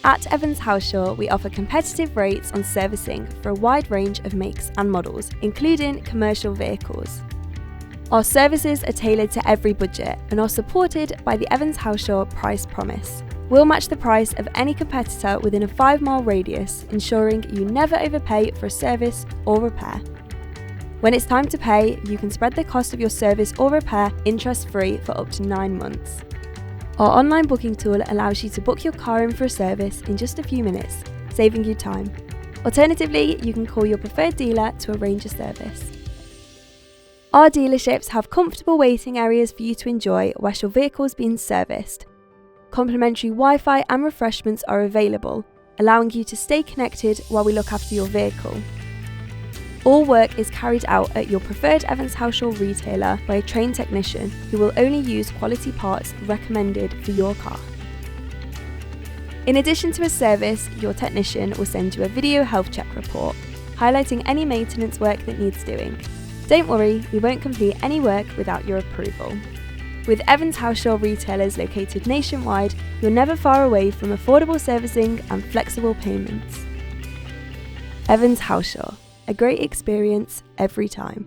At Evans Halshaw, we offer competitive rates on servicing for a wide range of makes and models, including commercial vehicles. Our services are tailored to every budget and are supported by the Evans Halshaw Price Promise. We'll match the price of any competitor within a 5-mile radius, ensuring you never overpay for a service or repair. When it's time to pay, you can spread the cost of your service or repair interest-free for up to 9 months. Our online booking tool allows you to book your car in for a service in just a few minutes, saving you time. Alternatively, you can call your preferred dealer to arrange a service. Our dealerships have comfortable waiting areas for you to enjoy whilst your vehicle's being serviced. Complimentary Wi-Fi and refreshments are available, allowing you to stay connected while we look after your vehicle. All work is carried out at your preferred Evans Halshaw retailer by a trained technician who will only use quality parts recommended for your car. In addition to a service, your technician will send you a video health check report, highlighting any maintenance work that needs doing. Don't worry, we won't complete any work without your approval. With Evans Halshaw retailers located nationwide, you're never far away from affordable servicing and flexible payments. Evans Halshaw, a great experience every time.